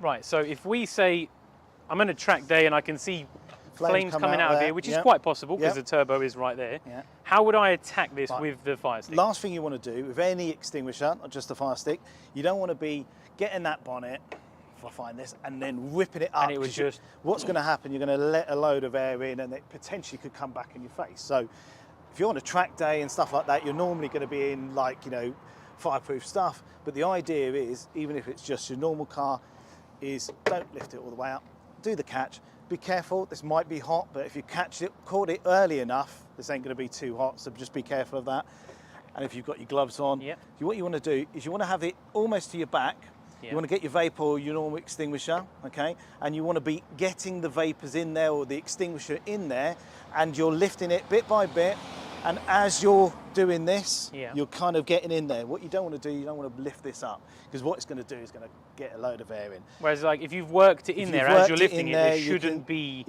Right, so if we say, I'm in a track day and I can see flames coming out of here, which is quite possible because the turbo is right there. How would I attack this with the fire stick? Last thing you want to do with any extinguisher, not just the fire stick, you don't want to be getting that bonnet, if I find this, and then ripping it up. And it was just... What's going to happen, you're going to let a load of air in and it potentially could come back in your face. So if you're on a track day and stuff like that, you're normally going to be in, like, you know, fireproof stuff. But the idea is, even if it's just your normal car, is don't lift it all the way up, do the catch. Be careful, this might be hot, but if you caught it early enough, this ain't going to be too hot, so just be careful of that. And if you've got your gloves on, what you want to do is you want to have it almost to your back. You want to get your vapor or your normal extinguisher, okay? And you want to be getting the vapors in there or the extinguisher in there, and you're lifting it bit by bit. And as you're doing this, you're kind of getting in there. What you don't want to do, you don't want to lift this up, because what it's going to do is going to get a load of air in. Whereas, like, if you've worked it in there as you're lifting it, there shouldn't be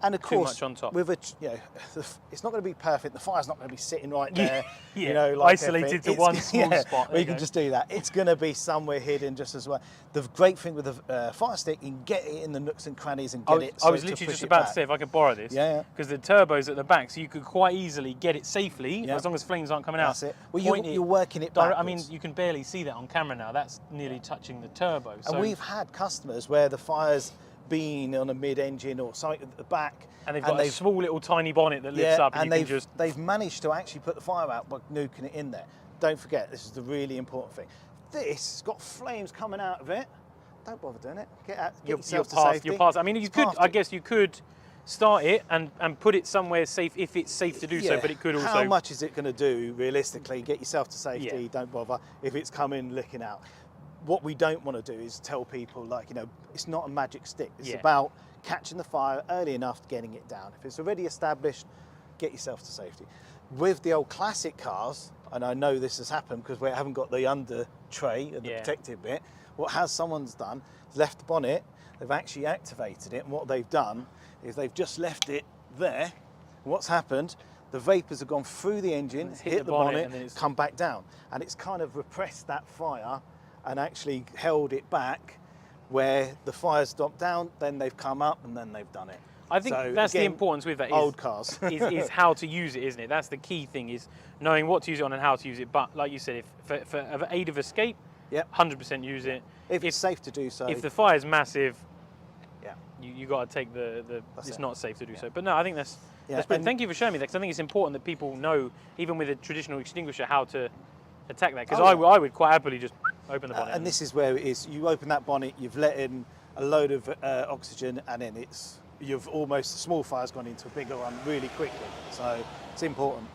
and of course, too much on top. With a, you know, it's not going to be perfect. The fire's not going to be sitting right there, you know, like isolated to one small spot. Where you can just do that. It's going to be somewhere hidden just as well. The great thing with the fire stick, you can get it in the nooks and crannies and get it. I was literally just about to say if I could borrow this, because the turbo's at the back, so you could quite easily get it safely as long as flames aren't coming out. That's it. Well, you're working it backwards. I mean, you can barely see that on camera now. That's nearly touching the turbo. And we've had customers where the fire's been on a mid-engine or something at the back, and they've got a small little tiny bonnet that lifts up, and they've managed to actually put the fire out by nuking it in there. Don't forget, this is the really important thing. This has got flames coming out of it. Don't bother doing it. Get yourself to safety. You're past. I mean, you could. I guess you could start it and put it somewhere safe if it's safe to do so, but it could also... How much is it going to do, realistically? Get yourself to safety, don't bother if it's coming licking out. What we don't want to do is tell people, like, you know, it's not a magic stick. It's about catching the fire early enough, getting it down. If it's already established, get yourself to safety. With the old classic cars, and I know this has happened because we haven't got the under tray and the protective bit, someone's done is left the bonnet, they've actually activated it, and what they've done is they've just left it there. What's happened, the vapors have gone through the engine, hit the bonnet and then it's come back down. And it's kind of repressed that fire and actually held it back, where the fire stopped down, then they've come up and then they've done it. I think that's the importance with that. Old cars. is how to use it, isn't it? That's the key thing, is knowing what to use it on and how to use it. But like you said, if for aid of escape, 100% use it. If it's safe to do so. If the fire's massive, you got to take it's not safe to do so. But no, I think that's brilliant. Thank you for showing me that, because I think it's important that people know, even with a traditional extinguisher, how to attack that. Because I would quite happily just open the bonnet. And this is where it is. You open that bonnet, you've let in a load of oxygen, and then the small fire's gone into a bigger one really quickly. So it's important.